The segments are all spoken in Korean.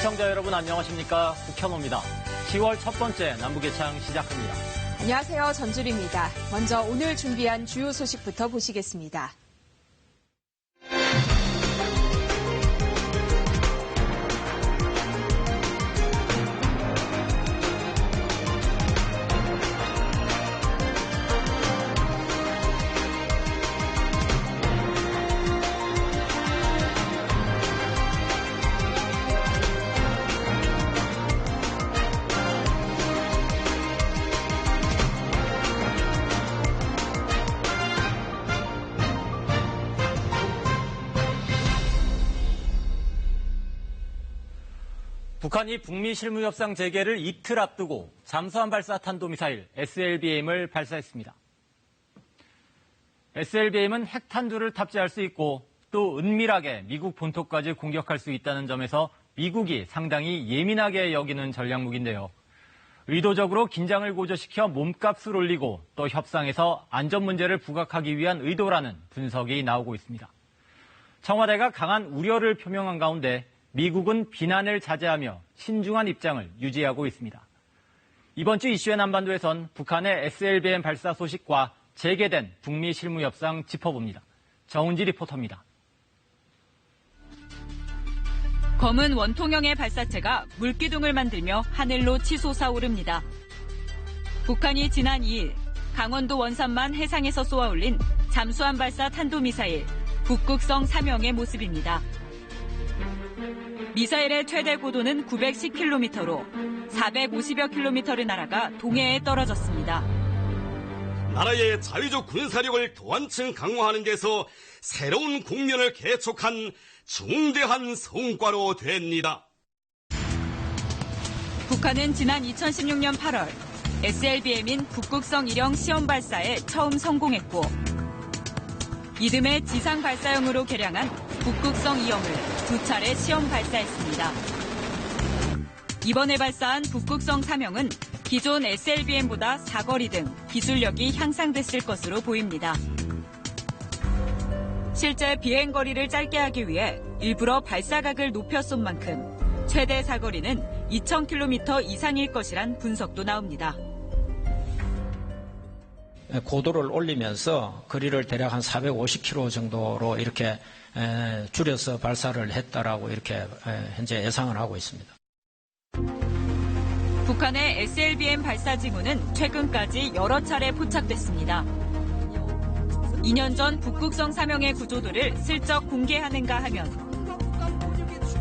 시청자 여러분 안녕하십니까? 국현호입니다. 10월 첫 번째 남북예창 시작합니다. 안녕하세요. 전주리입니다. 먼저 오늘 준비한 주요 소식부터 보시겠습니다. 북한이 북미 실무협상 재개를 이틀 앞두고 잠수함 발사 탄도미사일 SLBM을 발사했습니다. SLBM은 핵탄두를 탑재할 수 있고 또 은밀하게 미국 본토까지 공격할 수 있다는 점에서 미국이 상당히 예민하게 여기는 전략무기인데요. 의도적으로 긴장을 고조시켜 몸값을 올리고 또 협상에서 안전 문제를 부각하기 위한 의도라는 분석이 나오고 있습니다. 청와대가 강한 우려를 표명한 가운데 미국은 비난을 자제하며 신중한 입장을 유지하고 있습니다. 이번 주 이슈의 남반도에선 북한의 SLBM 발사 소식과 재개된 북미 실무협상 짚어봅니다. 정은지 리포터입니다. 검은 원통형의 발사체가 물기둥을 만들며 하늘로 치솟아 오릅니다. 북한이 지난 2일 강원도 원산만 해상에서 쏘아올린 잠수함 발사 탄도미사일 북극성 3형의 모습입니다. 미사일의 최대 고도는 910km로 450여 킬로미터를 날아가 동해에 떨어졌습니다. 나라의 자유적 군사력을 더 한층 강화하는 데서 새로운 국면을 개촉한 중대한 성과로 됩니다. 북한은 지난 2016년 8월 SLBM인 북극성 1형 시험 발사에 처음 성공했고 이듬해 지상 발사형으로 개량한 북극성 2형을 두 차례 시험 발사했습니다. 이번에 발사한 북극성 3형은 기존 SLBM보다 사거리 등 기술력이 향상됐을 것으로 보입니다. 실제 비행거리를 짧게 하기 위해 일부러 발사각을 높여 쏜 만큼 최대 사거리는 2,000km 이상일 것이란 분석도 나옵니다. 고도를 올리면서 거리를 대략 한 450km 정도로 이렇게 줄여서 발사를 했다라고 이렇게 현재 예상을 하고 있습니다. 북한의 SLBM 발사 징후는 최근까지 여러 차례 포착됐습니다. 2년 전 북극성 3형의 구조도를 슬쩍 공개하는가 하면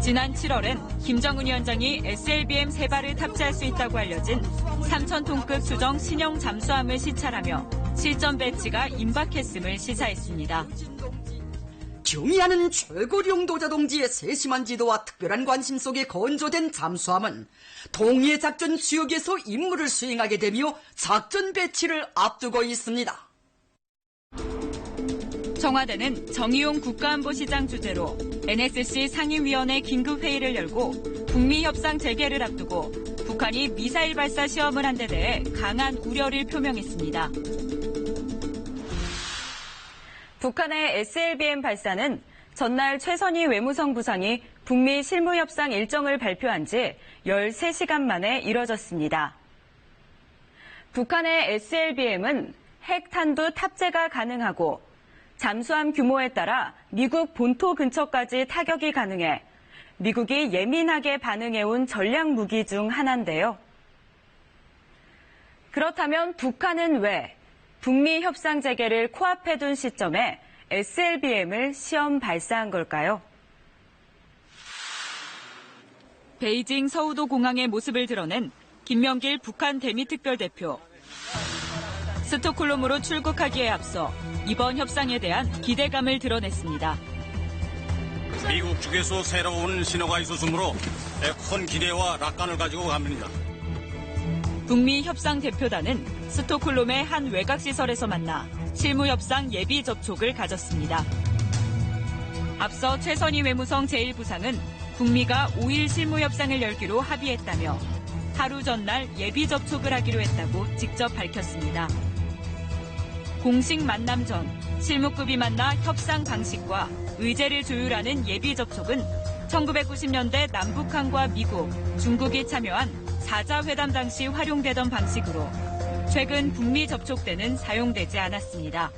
지난 7월엔 김정은 위원장이 SLBM 3발을 탑재할 수 있다고 알려진 3,000톤급 수정 신형 잠수함을 시찰하며 실전 배치가 임박했음을 시사했습니다. 경의하는 최고령 도자동지의 세심한 지도와 특별한 관심 속에 건조된 잠수함은 동해 작전 지역에서 임무를 수행하게 되며 작전 배치를 앞두고 있습니다. 청와대는 정의용 국가안보시장 주재로 NSC 상임위원회 긴급회의를 열고 북미 협상 재개를 앞두고 북한이 미사일 발사 시험을 한 데 대해 강한 우려를 표명했습니다. 북한의 SLBM 발사는 전날 최선희 외무성 부상이 북미 실무협상 일정을 발표한 지 13시간 만에 이뤄졌습니다. 북한의 SLBM은 핵탄두 탑재가 가능하고 잠수함 규모에 따라 미국 본토 근처까지 타격이 가능해 미국이 예민하게 반응해온 전략 무기 중 하나인데요. 그렇다면 북한은 왜 북미 협상 재개를 코앞에 둔 시점에 SLBM을 시험 발사한 걸까요? 베이징 서우도 공항의 모습을 드러낸 김명길 북한 대미특별대표. 스톡홀름으로 출국하기에 앞서 이번 협상에 대한 기대감을 드러냈습니다. 미국 측에서 새로운 신호가 있었으므로 큰 기대와 낙관을 가지고 갑니다. 북미 협상 대표단은 스톡홀름의 한 외곽시설에서 만나 실무협상 예비 접촉을 가졌습니다. 앞서 최선희 외무성 제1부상은 북미가 5일 실무협상을 열기로 합의했다며 하루 전날 예비 접촉을 하기로 했다고 직접 밝혔습니다. 공식 만남 전 실무급이 만나 협상 방식과 의제를 조율하는 예비 접촉은 1990년대 남북한과 미국, 중국이 참여한 4자 회담 당시 활용되던 방식으로 최근 북미 접촉 때는 사용되지 않았습니다.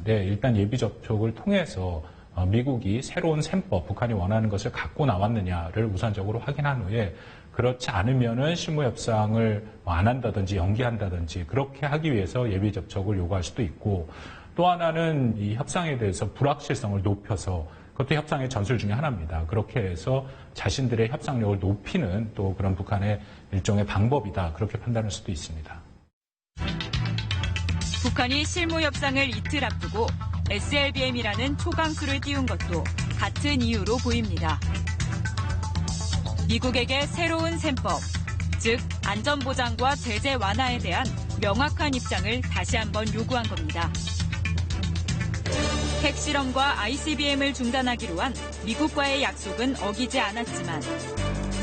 네, 일단 예비 접촉을 통해서 미국이 새로운 셈법, 북한이 원하는 것을 갖고 나왔느냐를 우선적으로 확인한 후에 그렇지 않으면은 실무 협상을 안 한다든지 연기한다든지 그렇게 하기 위해서 예비 접촉을 요구할 수도 있고, 또 하나는 이 협상에 대해서 불확실성을 높여서, 그것도 협상의 전술 중에 하나입니다. 그렇게 해서 자신들의 협상력을 높이는 또 그런 북한의 일종의 방법이다, 그렇게 판단할 수도 있습니다. 북한이 실무 협상을 이틀 앞두고 SLBM이라는 초강수를 띄운 것도 같은 이유로 보입니다. 미국에게 새로운 셈법, 즉 안전보장과 제재 완화에 대한 명확한 입장을 다시 한번 요구한 겁니다. 핵실험과 ICBM을 중단하기로 한 미국과의 약속은 어기지 않았지만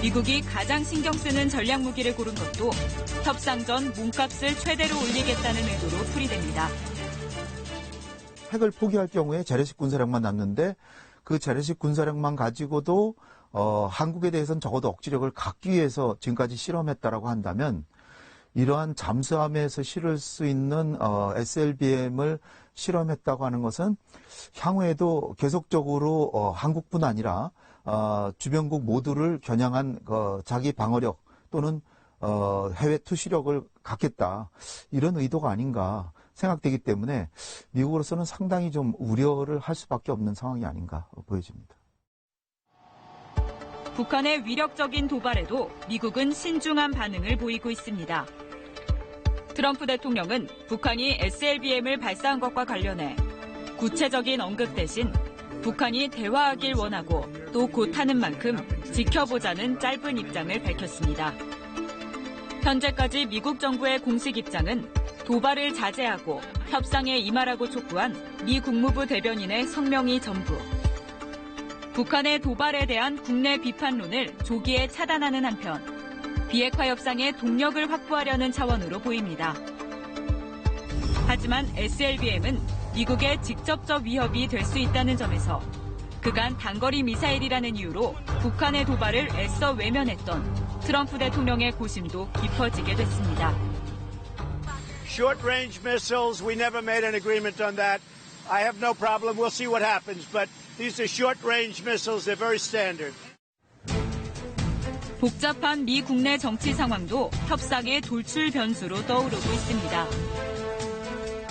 미국이 가장 신경 쓰는 전략무기를 고른 것도 협상 전 몸값을 최대로 올리겠다는 의도로 풀이됩니다. 핵을 포기할 경우에 재래식 군사력만 남는데 그 재래식 군사력만 가지고도 한국에 대해서는 적어도 억지력을 갖기 위해서 지금까지 실험했다라고 한다면 이러한 잠수함에서 실을 수 있는 SLBM을 실험했다고 하는 것은 향후에도 계속적으로 한국뿐 아니라 주변국 모두를 겨냥한 자기 방어력 또는 해외 투시력을 갖겠다, 이런 의도가 아닌가 생각되기 때문에 미국으로서는 상당히 좀 우려를 할 수밖에 없는 상황이 아닌가 보여집니다. 북한의 위력적인 도발에도 미국은 신중한 반응을 보이고 있습니다. 트럼프 대통령은 북한이 SLBM을 발사한 것과 관련해 구체적인 언급 대신 북한이 대화하길 원하고 또 곧 하는 만큼 지켜보자는 짧은 입장을 밝혔습니다. 현재까지 미국 정부의 공식 입장은 도발을 자제하고 협상에 임하라고 촉구한 미 국무부 대변인의 성명이 전부. 북한의 도발에 대한 국내 비판론을 조기에 차단하는 한편 비핵화 협상의 동력을 확보하려는 차원으로 보입니다. 하지만 SLBM은 미국의 직접적 위협이 될 수 있다는 점에서 그간 단거리 미사일이라는 이유로 북한의 도발을 애써 외면했던 트럼프 대통령의 고심도 깊어지게 됐습니다. Short-range missiles, we never made an agreement on that. I have no problem. We'll see what happens. But these are short-range missiles. They're very standard. 복잡한 미 국내 정치 상황도 협상의 돌출 변수로 떠오르고 있습니다.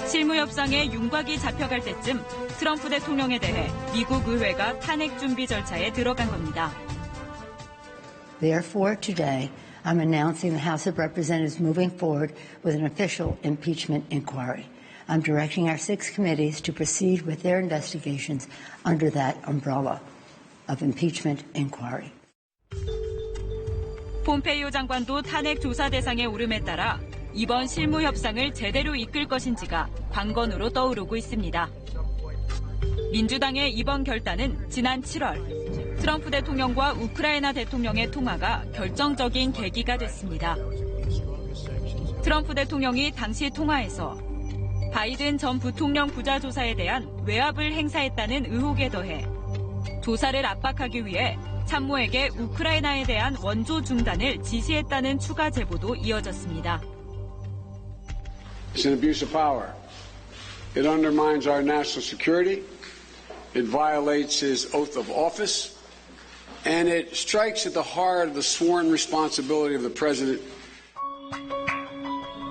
실무 협상에 윤곽이 잡혀갈 때쯤 트럼프 대통령에 대해 미국 의회가 탄핵 준비 절차에 들어간 겁니다. Therefore, today, I'm announcing the House of Representatives moving forward with an official impeachment inquiry. I'm directing our 6 committees to proceed with their investigations under that umbrella of impeachment inquiry. 폼페이오 장관도 탄핵 조사 대상에 오름에 따라 이번 실무 협상을 제대로 이끌 것인지가 관건으로 떠오르고 있습니다. 민주당의 이번 결단은 지난 7월 트럼프 대통령과 우크라이나 대통령의 통화가 결정적인 계기가 됐습니다. 트럼프 대통령이 당시 통화에서 바이든 전 부통령 부자 조사에 대한 외압을 행사했다는 의혹에 더해 조사를 압박하기 위해 참모에게 우크라이나에 대한 원조 중단을 지시했다는 추가 제보도 이어졌습니다. It's an abuse of power. It undermines our national security. It violates his oath of office. And it strikes at the heart of the sworn responsibility of the president.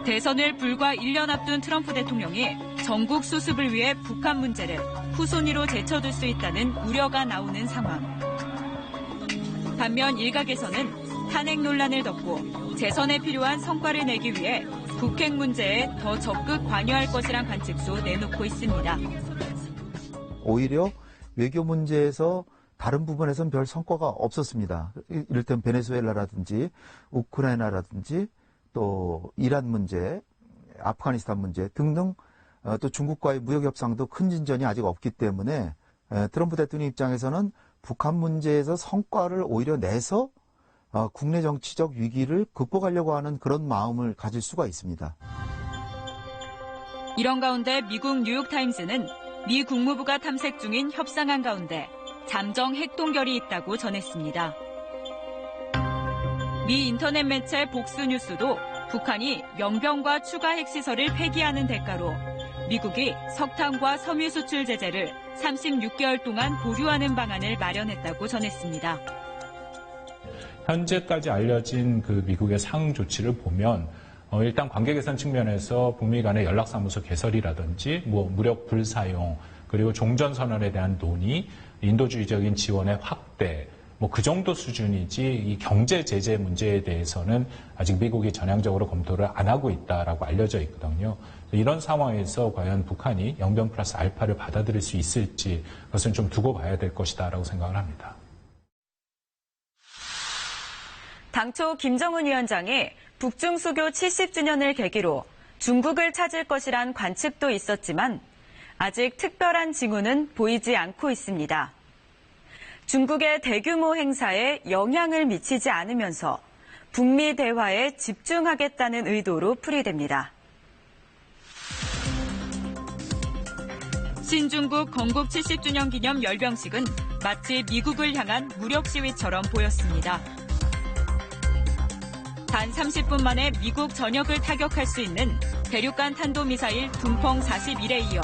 대선을 불과 1년 앞둔 트럼프 대통령이 전국 수습을 위해 북한 문제를 후순위로 제쳐둘 수 있다는 우려가 나오는 상황. 반면 일각에서는 탄핵 논란을 덮고 재선에 필요한 성과를 내기 위해 북핵 문제에 더 적극 관여할 것이란 관측도 내놓고 있습니다. 오히려 외교 문제에서 다른 부분에서는 별 성과가 없었습니다. 이를테면 베네수엘라라든지 우크라이나라든지 또 이란 문제, 아프가니스탄 문제 등등 또 중국과의 무역 협상도 큰 진전이 아직 없기 때문에 트럼프 대통령 입장에서는 북한 문제에서 성과를 오히려 내서 국내 정치적 위기를 극복하려고 하는 그런 마음을 가질 수가 있습니다. 이런 가운데 미국 뉴욕타임스는 미 국무부가 탐색 중인 협상안 가운데 잠정 핵동결이 있다고 전했습니다. 미 인터넷 매체 복스뉴스도 북한이 영변과 추가 핵시설을 폐기하는 대가로 미국이 석탄과 섬유 수출 제재를 36개월 동안 보류하는 방안을 마련했다고 전했습니다. 현재까지 알려진 그 미국의 상응 조치를 보면 일단 관계 개선 측면에서 북미 간의 연락사무소 개설이라든지 무력 불사용 그리고 종전선언에 대한 논의, 인도주의적인 지원의 확대 그 정도 수준이지 이 경제 제재 문제에 대해서는 아직 미국이 전향적으로 검토를 안 하고 있다라고 알려져 있거든요. 이런 상황에서 과연 북한이 영변 플러스 알파를 받아들일 수 있을지 그것은 좀 두고 봐야 될 것이다라고 생각을 합니다. 당초 김정은 위원장이 북중 수교 70주년을 계기로 중국을 찾을 것이란 관측도 있었지만 아직 특별한 징후는 보이지 않고 있습니다. 중국의 대규모 행사에 영향을 미치지 않으면서 북미 대화에 집중하겠다는 의도로 풀이됩니다. 신중국 건국 70주년 기념 열병식은 마치 미국을 향한 무력 시위처럼 보였습니다. 단 30분 만에 미국 전역을 타격할 수 있는 대륙간 탄도미사일 둥펑 41에 이어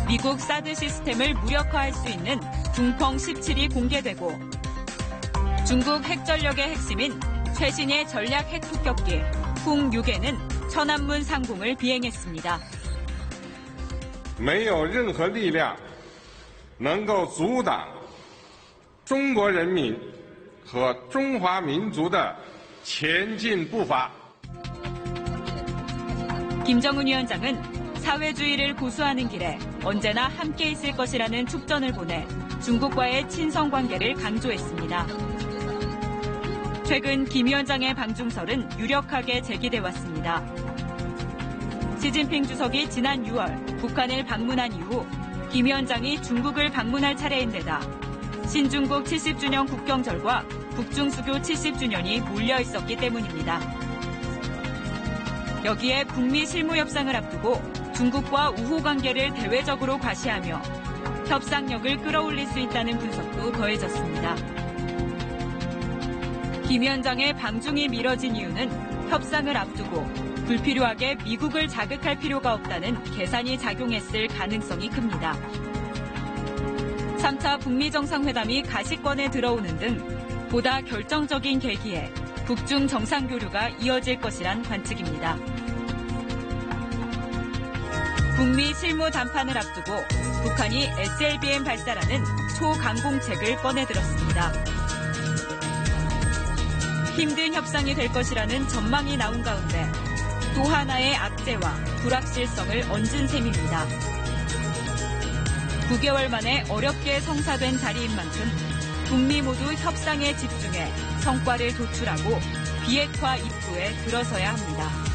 미국 사드 시스템을 무력화할 수 있는 둥펑 17이 공개되고 중국 핵전력의 핵심인 최신의 전략 핵폭격기 홍6에는 천안문 상공을 비행했습니다. 没有任何力量能够阻挡中国人民和中华民族的前进步伐. 김정은 위원장은 사회주의를 고수하는 길에 언제나 함께 있을 것이라는 촉전을 보내 중국과의 친선 관계를 강조했습니다. 최근 김 위원장의 방중설은 유력하게 제기돼 왔습니다. 시진핑 주석이 지난 6월 북한을 방문한 이후 김 위원장이 중국을 방문할 차례인데다 신중국 70주년 국경절과 북중수교 70주년이 몰려 있었기 때문입니다. 여기에 북미 실무 협상을 앞두고 중국과 우호 관계를 대외적으로 과시하며 협상력을 끌어올릴 수 있다는 분석도 더해졌습니다. 김 위원장의 방중이 미뤄진 이유는 협상을 앞두고 불필요하게 미국을 자극할 필요가 없다는 계산이 작용했을 가능성이 큽니다. 3차 북미 정상회담이 가시권에 들어오는 등 보다 결정적인 계기에 북중 정상교류가 이어질 것이란 관측입니다. 북미 실무 담판을 앞두고 북한이 SLBM 발사라는 초강공책을 꺼내들었습니다. 힘든 협상이 될 것이라는 전망이 나온 가운데 또 하나의 악재와 불확실성을 얹은 셈입니다. 9개월 만에 어렵게 성사된 자리인 만큼 북미 모두 협상에 집중해 성과를 도출하고 비핵화 입구에 들어서야 합니다.